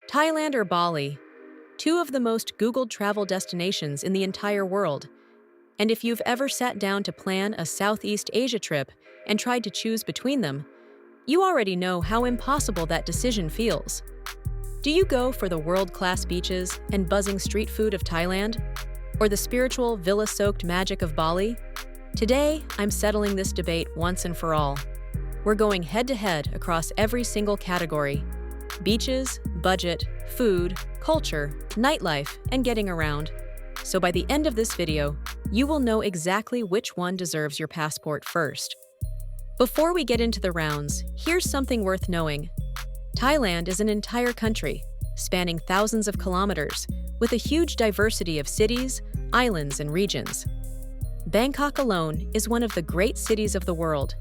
Thailand or Bali, two of the most Googled travel destinations in the entire world. And if you've ever sat down to plan a Southeast Asia trip and tried to choose between them, you already know how impossible that decision feels. Do you go for the world-class beaches and buzzing street food of Thailand? Or the spiritual, villa-soaked magic of Bali? Today, I'm settling this debate once and for all. We're going head-to-head across every single category: beaches, budget, food, culture, nightlife, and getting around. So by the end of this video, you will know exactly which one deserves your passport first. Before we get into the rounds, here's something worth knowing. Thailand is an entire country, spanning thousands of kilometers, with a huge diversity of cities, islands, and regions. Bangkok alone is one of the great cities of the world.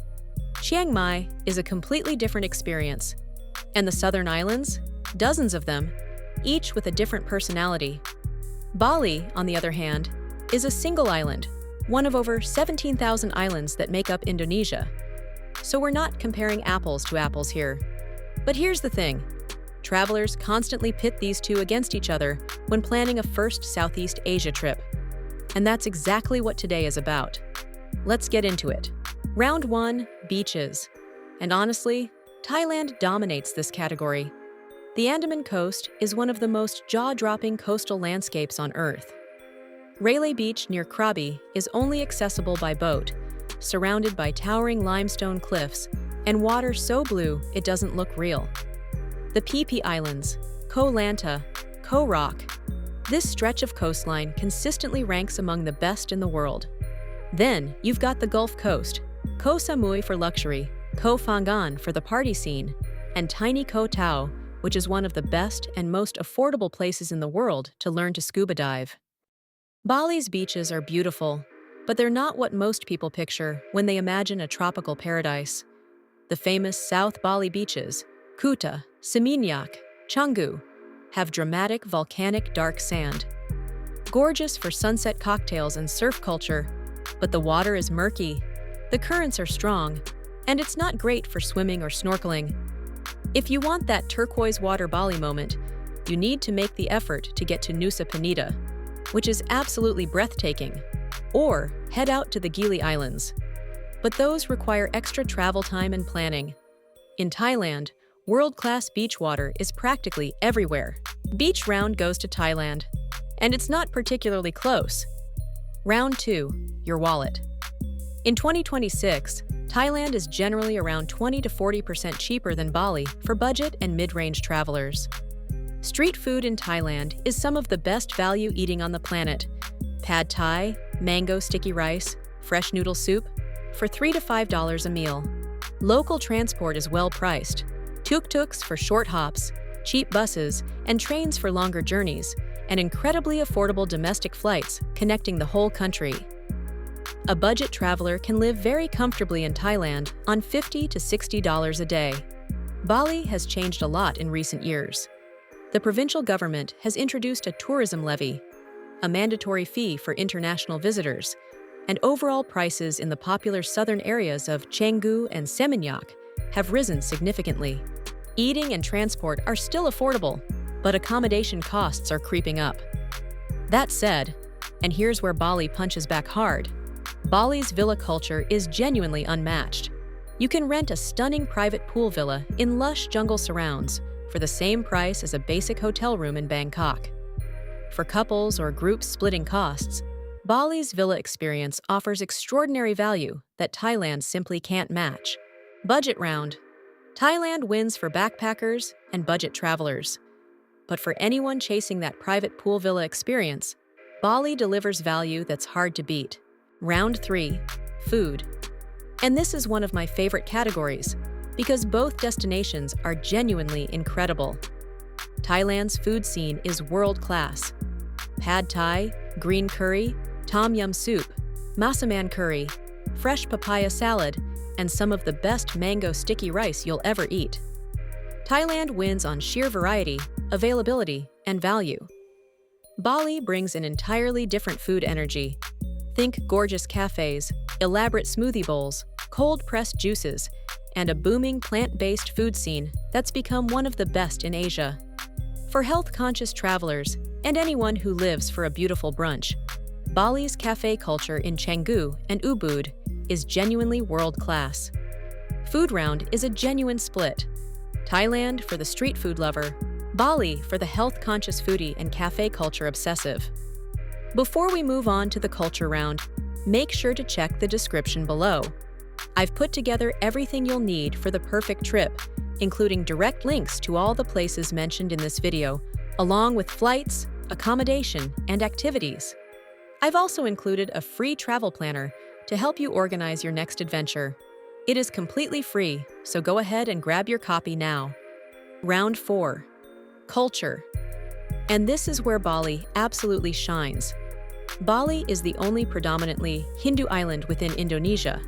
Chiang Mai is a completely different experience. And the southern islands? Dozens of them, each with a different personality. Bali, on the other hand, is a single island, one of over 17,000 islands that make up Indonesia. So we're not comparing apples to apples here. But here's the thing. Travelers constantly pit these two against each other when planning a first Southeast Asia trip. And that's exactly what today is about. Let's get into it. Round 1, beaches. And honestly, Thailand dominates this category. The Andaman coast is one of the most jaw-dropping coastal landscapes on Earth. Railay Beach near Krabi is only accessible by boat, surrounded by towering limestone cliffs and water so blue it doesn't look real. The Phi Phi Islands, Koh Lanta, Koh Rock. This stretch of coastline consistently ranks among the best in the world. Then you've got the Gulf Coast, Koh Samui for luxury, Koh Phangan for the party scene, and tiny Koh Tao, which is one of the best and most affordable places in the world to learn to scuba dive. Bali's beaches are beautiful, but they're not what most people picture when they imagine a tropical paradise. The famous South Bali beaches, Kuta, Seminyak, Canggu, have dramatic volcanic dark sand. Gorgeous for sunset cocktails and surf culture, but the water is murky, the currents are strong, and it's not great for swimming or snorkeling. If you want that turquoise water Bali moment, you need to make the effort to get to Nusa Penida, which is absolutely breathtaking, or head out to the Gili Islands. But those require extra travel time and planning. In Thailand, world-class beach water is practically everywhere. Beach round goes to Thailand, and it's not particularly close. Round 2, your wallet. In 2026, Thailand is generally around 20 to 40% cheaper than Bali for budget and mid-range travelers. Street food in Thailand is some of the best value eating on the planet. Pad Thai, mango sticky rice, fresh noodle soup, for $3 to $5 a meal. Local transport is well priced. Tuk-tuks for short hops, cheap buses, and trains for longer journeys, and incredibly affordable domestic flights connecting the whole country. A budget traveler can live very comfortably in Thailand on $50 to $60 a day. Bali has changed a lot in recent years. The provincial government has introduced a tourism levy, a mandatory fee for international visitors, and overall prices in the popular southern areas of Canggu and Seminyak have risen significantly. Eating and transport are still affordable, but accommodation costs are creeping up. That said, and here's where Bali punches back hard, Bali's villa culture is genuinely unmatched. You can rent a stunning private pool villa in lush jungle surrounds for the same price as a basic hotel room in Bangkok. For couples or groups splitting costs, Bali's villa experience offers extraordinary value that Thailand simply can't match. Budget round. Thailand wins for backpackers and budget travelers. But for anyone chasing that private pool villa experience, Bali delivers value that's hard to beat. Round 3, food. And this is one of my favorite categories, because both destinations are genuinely incredible. Thailand's food scene is world-class. Pad Thai, green curry, tom yum soup, massaman curry, fresh papaya salad, and some of the best mango sticky rice you'll ever eat. Thailand wins on sheer variety, availability, and value. Bali brings an entirely different food energy. Think gorgeous cafes, elaborate smoothie bowls, cold-pressed juices, and a booming plant-based food scene that's become one of the best in Asia. For health-conscious travelers and anyone who lives for a beautiful brunch, Bali's cafe culture in Canggu and Ubud is genuinely world-class. Food round is a genuine split. Thailand for the street food lover, Bali for the health-conscious foodie and cafe culture obsessive. Before we move on to the culture round, make sure to check the description below. I've put together everything you'll need for the perfect trip, including direct links to all the places mentioned in this video, along with flights, accommodation, and activities. I've also included a free travel planner to help you organize your next adventure. It is completely free, so go ahead and grab your copy now. Round 4. Culture. And this is where Bali absolutely shines. Bali is the only predominantly Hindu island within Indonesia,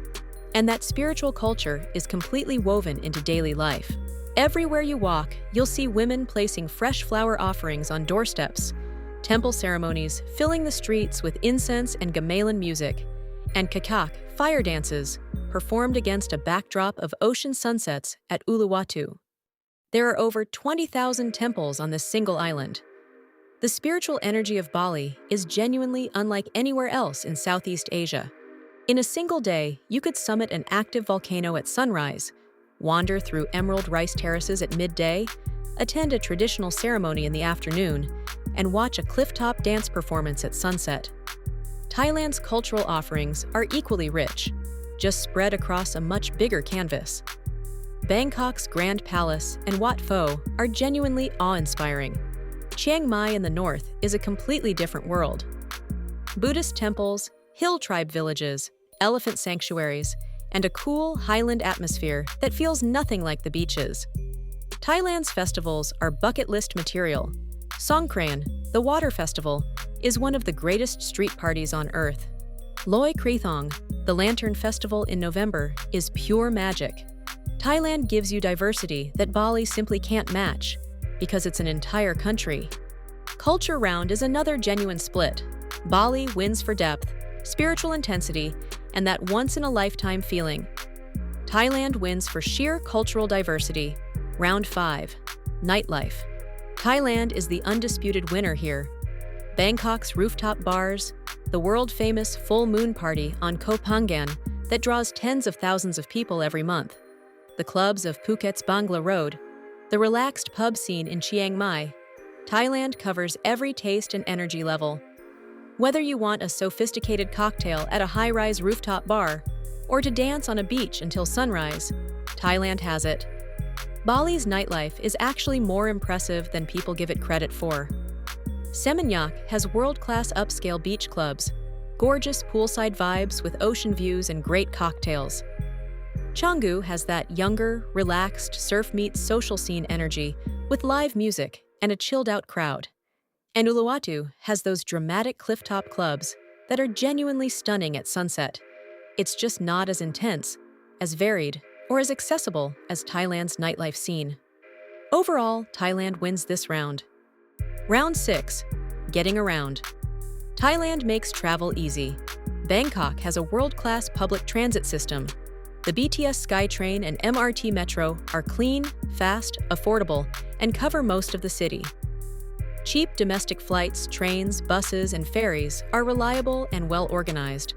and that spiritual culture is completely woven into daily life. Everywhere you walk, you'll see women placing fresh flower offerings on doorsteps, temple ceremonies filling the streets with incense and gamelan music, and kakak, fire dances, performed against a backdrop of ocean sunsets at Uluwatu. There are over 20,000 temples on this single island. The spiritual energy of Bali is genuinely unlike anywhere else in Southeast Asia. In a single day, you could summit an active volcano at sunrise, wander through emerald rice terraces at midday, attend a traditional ceremony in the afternoon, and watch a clifftop dance performance at sunset. Thailand's cultural offerings are equally rich, just spread across a much bigger canvas. Bangkok's Grand Palace and Wat Pho are genuinely awe-inspiring. Chiang Mai in the north is a completely different world. Buddhist temples, hill tribe villages, elephant sanctuaries, and a cool highland atmosphere that feels nothing like the beaches. Thailand's festivals are bucket list material. Songkran, the water festival, is one of the greatest street parties on earth. Loi Krathong, the lantern festival in November, is pure magic. Thailand gives you diversity that Bali simply can't match, because it's an entire country. Culture round is another genuine split. Bali wins for depth, spiritual intensity, and that once-in-a-lifetime feeling. Thailand wins for sheer cultural diversity. Round 5. Nightlife. Thailand is the undisputed winner here. Bangkok's rooftop bars, the world-famous full moon party on Koh Phangan that draws tens of thousands of people every month, the clubs of Phuket's Bangla Road, the relaxed pub scene in Chiang Mai. Thailand covers every taste and energy level. Whether you want a sophisticated cocktail at a high-rise rooftop bar or to dance on a beach until sunrise, Thailand has it. Bali's nightlife is actually more impressive than people give it credit for. Seminyak has world-class upscale beach clubs, gorgeous poolside vibes with ocean views and great cocktails. Canggu has that younger, relaxed, surf-meets social scene energy with live music and a chilled-out crowd. And Uluwatu has those dramatic clifftop clubs that are genuinely stunning at sunset. It's just not as intense, as varied, or as accessible as Thailand's nightlife scene. Overall, Thailand wins this round. Round 6. Getting around. Thailand makes travel easy. Bangkok has a world-class public transit system. The BTS SkyTrain and MRT Metro are clean, fast, affordable, and cover most of the city. Cheap domestic flights, trains, buses, and ferries are reliable and well-organized.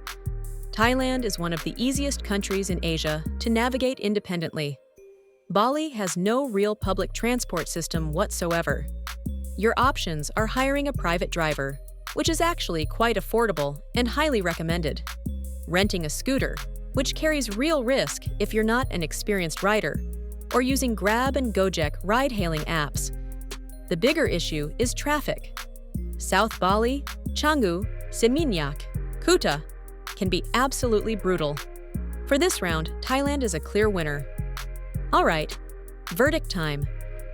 Thailand is one of the easiest countries in Asia to navigate independently. Bali has no real public transport system whatsoever. Your options are hiring a private driver, which is actually quite affordable and highly recommended. Renting a scooter, which carries real risk if you're not an experienced rider, or using Grab and Gojek ride-hailing apps. The bigger issue is traffic. South Bali, Canggu, Seminyak, Kuta can be absolutely brutal. For this round, Thailand is a clear winner. All right, verdict time.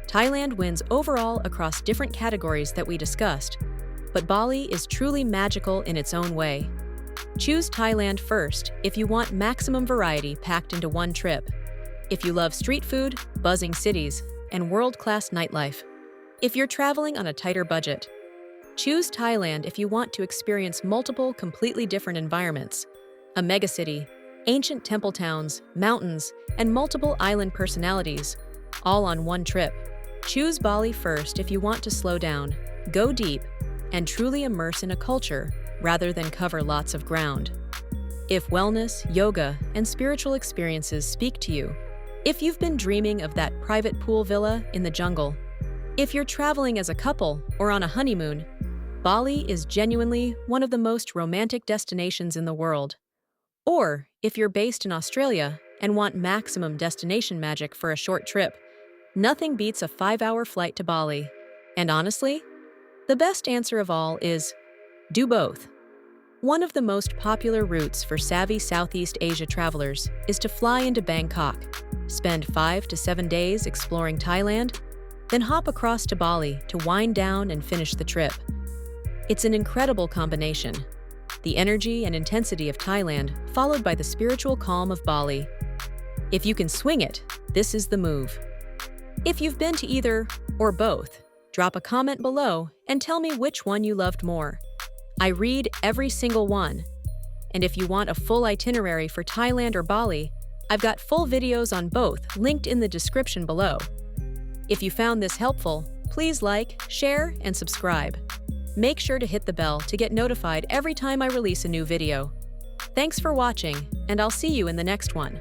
Thailand wins overall across different categories that we discussed, but Bali is truly magical in its own way. Choose Thailand first if you want maximum variety packed into one trip. If you love street food, buzzing cities, and world-class nightlife. If you're traveling on a tighter budget. Choose Thailand if you want to experience multiple completely different environments. A megacity, ancient temple towns, mountains, and multiple island personalities, all on one trip. Choose Bali first if you want to slow down, go deep, and truly immerse in a culture rather than cover lots of ground. If wellness, yoga, and spiritual experiences speak to you, if you've been dreaming of that private pool villa in the jungle, if you're traveling as a couple or on a honeymoon, Bali is genuinely one of the most romantic destinations in the world. Or if you're based in Australia and want maximum destination magic for a short trip, nothing beats a 5-hour flight to Bali. And honestly, the best answer of all is do both. One of the most popular routes for savvy Southeast Asia travelers is to fly into Bangkok, spend 5 to 7 days exploring Thailand, then hop across to Bali to wind down and finish the trip. It's an incredible combination. The energy and intensity of Thailand, followed by the spiritual calm of Bali. If you can swing it, this is the move. If you've been to either or both, drop a comment below and tell me which one you loved more. I read every single one. And if you want a full itinerary for Thailand or Bali, I've got full videos on both linked in the description below. If you found this helpful, please like, share, and subscribe. Make sure to hit the bell to get notified every time I release a new video. Thanks for watching, and I'll see you in the next one.